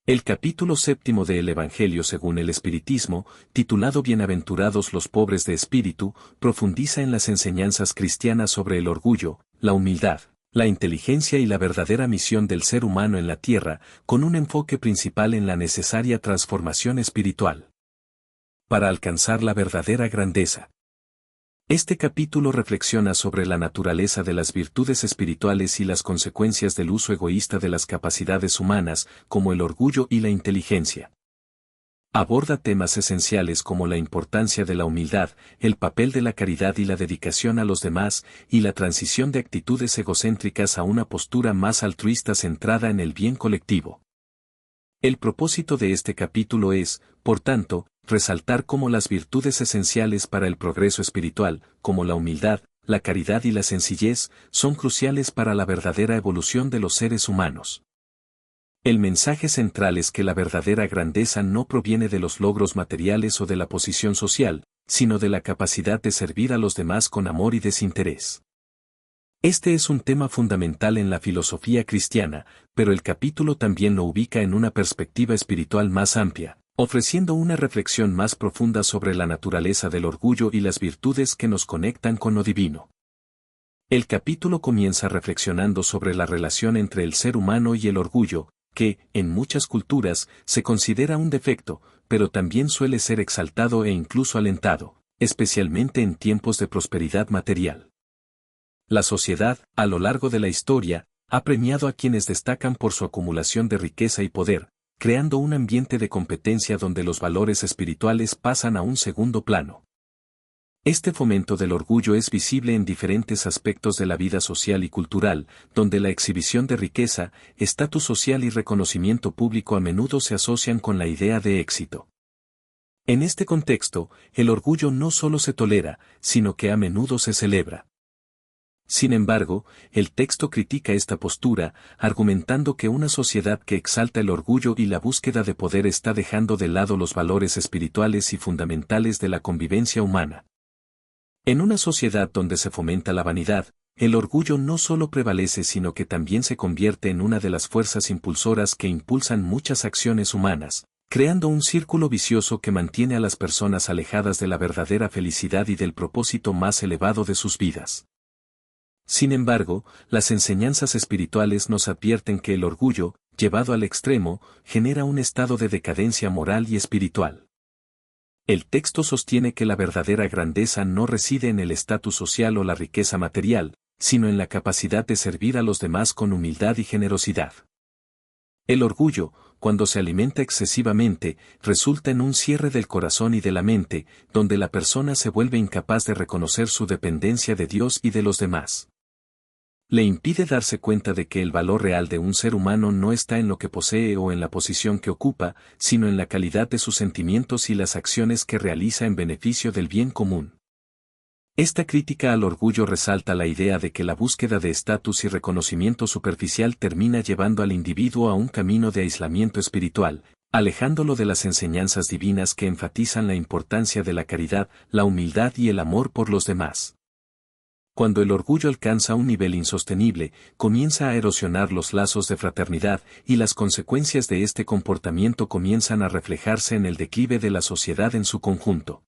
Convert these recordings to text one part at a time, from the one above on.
El capítulo 7 del Evangelio según el Espiritismo, titulado Bienaventurados los pobres de espíritu, profundiza en las enseñanzas cristianas sobre el orgullo, la humildad, la inteligencia y la verdadera misión del ser humano en la tierra, con un enfoque principal en la necesaria transformación espiritual para alcanzar la verdadera grandeza. Este capítulo reflexiona sobre la naturaleza de las virtudes espirituales y las consecuencias del uso egoísta de las capacidades humanas, como el orgullo y la inteligencia. Aborda temas esenciales como la importancia de la humildad, el papel de la caridad y la dedicación a los demás, y la transición de actitudes egocéntricas a una postura más altruista centrada en el bien colectivo. El propósito de este capítulo es, por tanto, resaltar cómo las virtudes esenciales para el progreso espiritual, como la humildad, la caridad y la sencillez, son cruciales para la verdadera evolución de los seres humanos. El mensaje central es que la verdadera grandeza no proviene de los logros materiales o de la posición social, sino de la capacidad de servir a los demás con amor y desinterés. Este es un tema fundamental en la filosofía cristiana, pero el capítulo también lo ubica en una perspectiva espiritual más amplia, ofreciendo una reflexión más profunda sobre la naturaleza del orgullo y las virtudes que nos conectan con lo divino. El capítulo comienza reflexionando sobre la relación entre el ser humano y el orgullo, que, en muchas culturas, se considera un defecto, pero también suele ser exaltado e incluso alentado, especialmente en tiempos de prosperidad material. La sociedad, a lo largo de la historia, ha premiado a quienes destacan por su acumulación de riqueza y poder, creando un ambiente de competencia donde los valores espirituales pasan a un segundo plano. Este fomento del orgullo es visible en diferentes aspectos de la vida social y cultural, donde la exhibición de riqueza, estatus social y reconocimiento público a menudo se asocian con la idea de éxito. En este contexto, el orgullo no solo se tolera, sino que a menudo se celebra. Sin embargo, el texto critica esta postura, argumentando que una sociedad que exalta el orgullo y la búsqueda de poder está dejando de lado los valores espirituales y fundamentales de la convivencia humana. En una sociedad donde se fomenta la vanidad, el orgullo no solo prevalece sino que también se convierte en una de las fuerzas impulsoras que impulsan muchas acciones humanas, creando un círculo vicioso que mantiene a las personas alejadas de la verdadera felicidad y del propósito más elevado de sus vidas. Sin embargo, las enseñanzas espirituales nos advierten que el orgullo, llevado al extremo, genera un estado de decadencia moral y espiritual. El texto sostiene que la verdadera grandeza no reside en el estatus social o la riqueza material, sino en la capacidad de servir a los demás con humildad y generosidad. El orgullo, cuando se alimenta excesivamente, resulta en un cierre del corazón y de la mente, donde la persona se vuelve incapaz de reconocer su dependencia de Dios y de los demás. Le impide darse cuenta de que el valor real de un ser humano no está en lo que posee o en la posición que ocupa, sino en la calidad de sus sentimientos y las acciones que realiza en beneficio del bien común. Esta crítica al orgullo resalta la idea de que la búsqueda de estatus y reconocimiento superficial termina llevando al individuo a un camino de aislamiento espiritual, alejándolo de las enseñanzas divinas que enfatizan la importancia de la caridad, la humildad y el amor por los demás. Cuando el orgullo alcanza un nivel insostenible, comienza a erosionar los lazos de fraternidad, y las consecuencias de este comportamiento comienzan a reflejarse en el declive de la sociedad en su conjunto.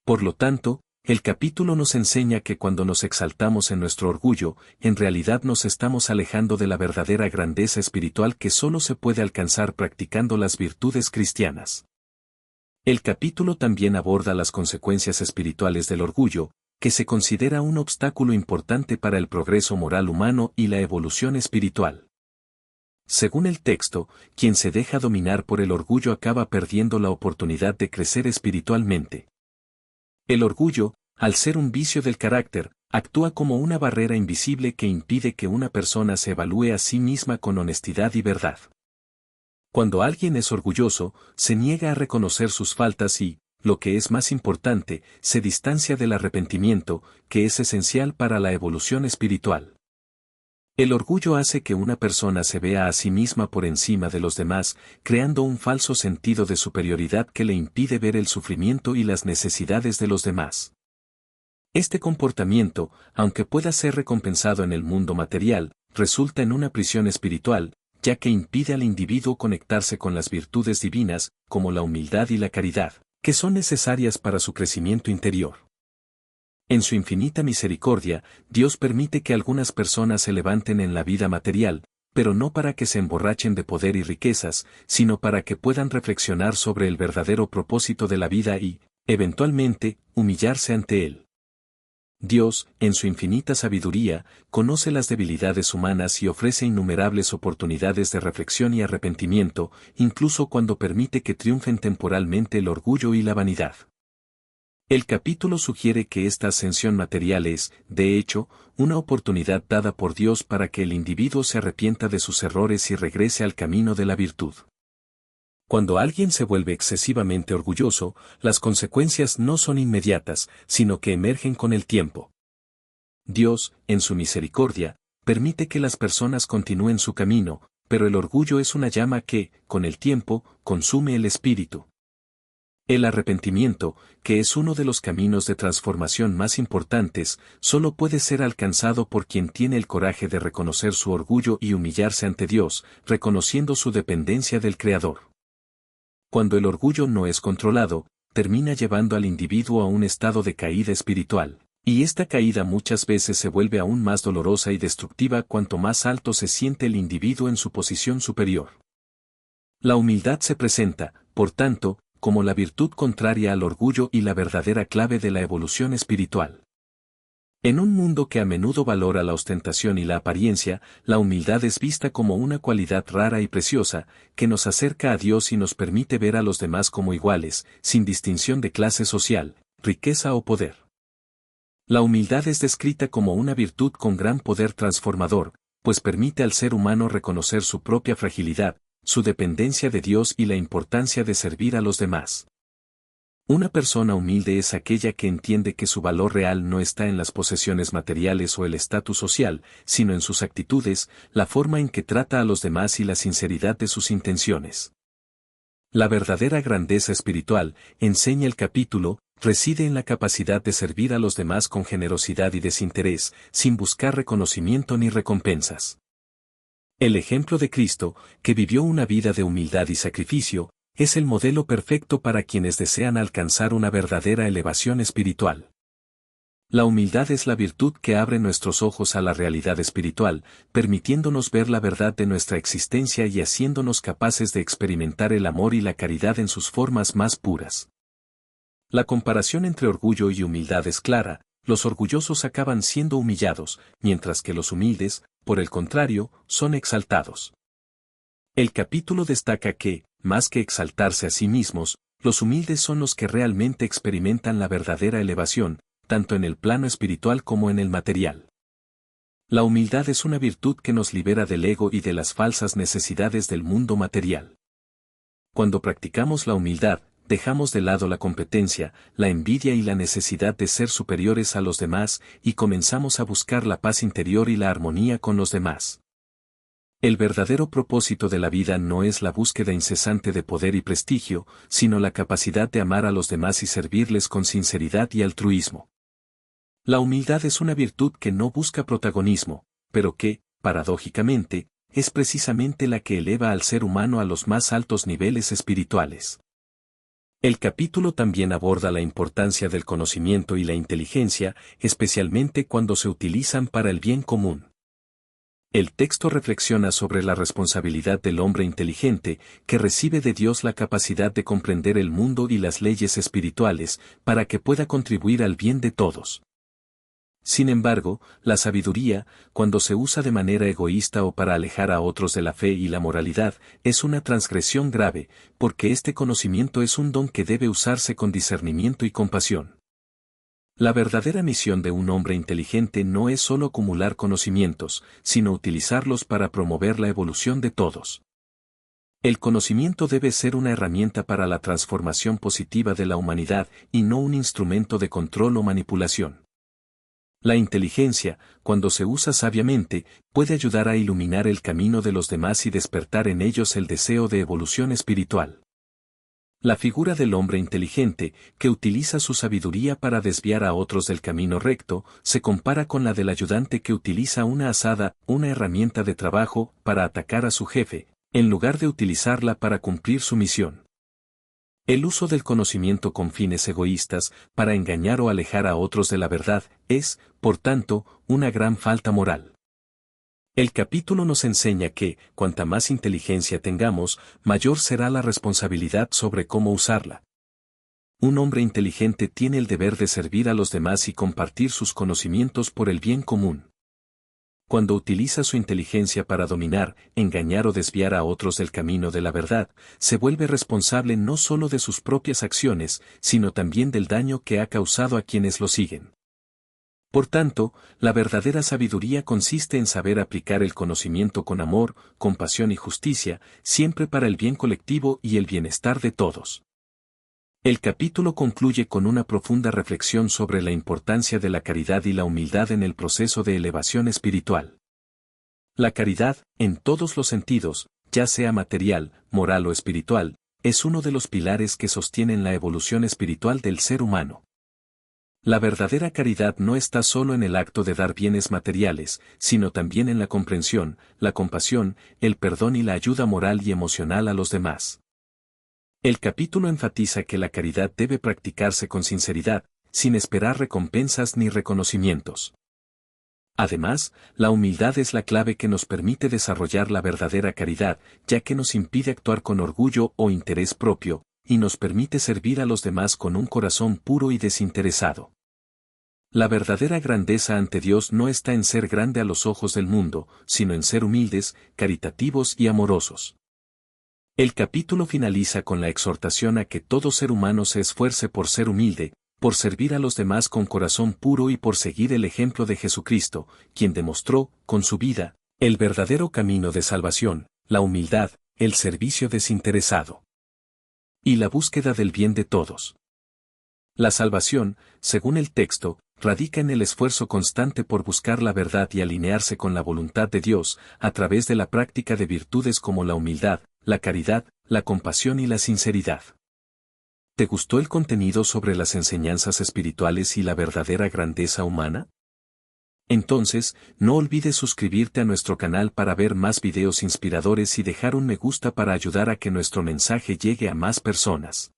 Por lo tanto, el capítulo nos enseña que cuando nos exaltamos en nuestro orgullo, en realidad nos estamos alejando de la verdadera grandeza espiritual que solo se puede alcanzar practicando las virtudes cristianas. El capítulo también aborda las consecuencias espirituales del orgullo, que se considera un obstáculo importante para el progreso moral humano y la evolución espiritual. Según el texto, quien se deja dominar por el orgullo acaba perdiendo la oportunidad de crecer espiritualmente. El orgullo, al ser un vicio del carácter, actúa como una barrera invisible que impide que una persona se evalúe a sí misma con honestidad y verdad. Cuando alguien es orgulloso, se niega a reconocer sus faltas y, lo que es más importante, se distancia del arrepentimiento, que es esencial para la evolución espiritual. El orgullo hace que una persona se vea a sí misma por encima de los demás, creando un falso sentido de superioridad que le impide ver el sufrimiento y las necesidades de los demás. Este comportamiento, aunque pueda ser recompensado en el mundo material, resulta en una prisión espiritual, ya que impide al individuo conectarse con las virtudes divinas, como la humildad y la caridad, que son necesarias para su crecimiento interior. En su infinita misericordia, Dios permite que algunas personas se levanten en la vida material, pero no para que se emborrachen de poder y riquezas, sino para que puedan reflexionar sobre el verdadero propósito de la vida y, eventualmente, humillarse ante Él. Dios, en su infinita sabiduría, conoce las debilidades humanas y ofrece innumerables oportunidades de reflexión y arrepentimiento, incluso cuando permite que triunfen temporalmente el orgullo y la vanidad. El capítulo sugiere que esta ascensión material es, de hecho, una oportunidad dada por Dios para que el individuo se arrepienta de sus errores y regrese al camino de la virtud. Cuando alguien se vuelve excesivamente orgulloso, las consecuencias no son inmediatas, sino que emergen con el tiempo. Dios, en su misericordia, permite que las personas continúen su camino, pero el orgullo es una llama que, con el tiempo, consume el espíritu. El arrepentimiento, que es uno de los caminos de transformación más importantes, solo puede ser alcanzado por quien tiene el coraje de reconocer su orgullo y humillarse ante Dios, reconociendo su dependencia del Creador. Cuando el orgullo no es controlado, termina llevando al individuo a un estado de caída espiritual, y esta caída muchas veces se vuelve aún más dolorosa y destructiva cuanto más alto se siente el individuo en su posición superior. La humildad se presenta, por tanto, como la virtud contraria al orgullo y la verdadera clave de la evolución espiritual. En un mundo que a menudo valora la ostentación y la apariencia, la humildad es vista como una cualidad rara y preciosa, que nos acerca a Dios y nos permite ver a los demás como iguales, sin distinción de clase social, riqueza o poder. La humildad es descrita como una virtud con gran poder transformador, pues permite al ser humano reconocer su propia fragilidad, su dependencia de Dios y la importancia de servir a los demás. Una persona humilde es aquella que entiende que su valor real no está en las posesiones materiales o el estatus social, sino en sus actitudes, la forma en que trata a los demás y la sinceridad de sus intenciones. La verdadera grandeza espiritual, enseña el capítulo, reside en la capacidad de servir a los demás con generosidad y desinterés, sin buscar reconocimiento ni recompensas. El ejemplo de Cristo, que vivió una vida de humildad y sacrificio, es el modelo perfecto para quienes desean alcanzar una verdadera elevación espiritual. La humildad es la virtud que abre nuestros ojos a la realidad espiritual, permitiéndonos ver la verdad de nuestra existencia y haciéndonos capaces de experimentar el amor y la caridad en sus formas más puras. La comparación entre orgullo y humildad es clara: los orgullosos acaban siendo humillados, mientras que los humildes, por el contrario, son exaltados. El capítulo destaca que, más que exaltarse a sí mismos, los humildes son los que realmente experimentan la verdadera elevación, tanto en el plano espiritual como en el material. La humildad es una virtud que nos libera del ego y de las falsas necesidades del mundo material. Cuando practicamos la humildad, dejamos de lado la competencia, la envidia y la necesidad de ser superiores a los demás, y comenzamos a buscar la paz interior y la armonía con los demás. El verdadero propósito de la vida no es la búsqueda incesante de poder y prestigio, sino la capacidad de amar a los demás y servirles con sinceridad y altruismo. La humildad es una virtud que no busca protagonismo, pero que, paradójicamente, es precisamente la que eleva al ser humano a los más altos niveles espirituales. El capítulo también aborda la importancia del conocimiento y la inteligencia, especialmente cuando se utilizan para el bien común. El texto reflexiona sobre la responsabilidad del hombre inteligente, que recibe de Dios la capacidad de comprender el mundo y las leyes espirituales, para que pueda contribuir al bien de todos. Sin embargo, la sabiduría, cuando se usa de manera egoísta o para alejar a otros de la fe y la moralidad, es una transgresión grave, porque este conocimiento es un don que debe usarse con discernimiento y compasión. La verdadera misión de un hombre inteligente no es solo acumular conocimientos, sino utilizarlos para promover la evolución de todos. El conocimiento debe ser una herramienta para la transformación positiva de la humanidad y no un instrumento de control o manipulación. La inteligencia, cuando se usa sabiamente, puede ayudar a iluminar el camino de los demás y despertar en ellos el deseo de evolución espiritual. La figura del hombre inteligente, que utiliza su sabiduría para desviar a otros del camino recto, se compara con la del ayudante que utiliza una azada, una herramienta de trabajo, para atacar a su jefe, en lugar de utilizarla para cumplir su misión. El uso del conocimiento con fines egoístas, para engañar o alejar a otros de la verdad, es, por tanto, una gran falta moral. El capítulo nos enseña que, cuanta más inteligencia tengamos, mayor será la responsabilidad sobre cómo usarla. Un hombre inteligente tiene el deber de servir a los demás y compartir sus conocimientos por el bien común. Cuando utiliza su inteligencia para dominar, engañar o desviar a otros del camino de la verdad, se vuelve responsable no solo de sus propias acciones, sino también del daño que ha causado a quienes lo siguen. Por tanto, la verdadera sabiduría consiste en saber aplicar el conocimiento con amor, compasión y justicia, siempre para el bien colectivo y el bienestar de todos. El capítulo concluye con una profunda reflexión sobre la importancia de la caridad y la humildad en el proceso de elevación espiritual. La caridad, en todos los sentidos, ya sea material, moral o espiritual, es uno de los pilares que sostienen la evolución espiritual del ser humano. La verdadera caridad no está solo en el acto de dar bienes materiales, sino también en la comprensión, la compasión, el perdón y la ayuda moral y emocional a los demás. El capítulo enfatiza que la caridad debe practicarse con sinceridad, sin esperar recompensas ni reconocimientos. Además, la humildad es la clave que nos permite desarrollar la verdadera caridad, ya que nos impide actuar con orgullo o interés propio, y nos permite servir a los demás con un corazón puro y desinteresado. La verdadera grandeza ante Dios no está en ser grande a los ojos del mundo, sino en ser humildes, caritativos y amorosos. El capítulo finaliza con la exhortación a que todo ser humano se esfuerce por ser humilde, por servir a los demás con corazón puro y por seguir el ejemplo de Jesucristo, quien demostró, con su vida, el verdadero camino de salvación, la humildad, el servicio desinteresado y la búsqueda del bien de todos. La salvación, según el texto, radica en el esfuerzo constante por buscar la verdad y alinearse con la voluntad de Dios, a través de la práctica de virtudes como la humildad, la caridad, la compasión y la sinceridad. ¿Te gustó el contenido sobre las enseñanzas espirituales y la verdadera grandeza humana? Entonces, no olvides suscribirte a nuestro canal para ver más videos inspiradores y dejar un me gusta para ayudar a que nuestro mensaje llegue a más personas.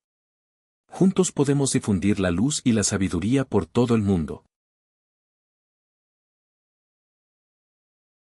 Juntos podemos difundir la luz y la sabiduría por todo el mundo.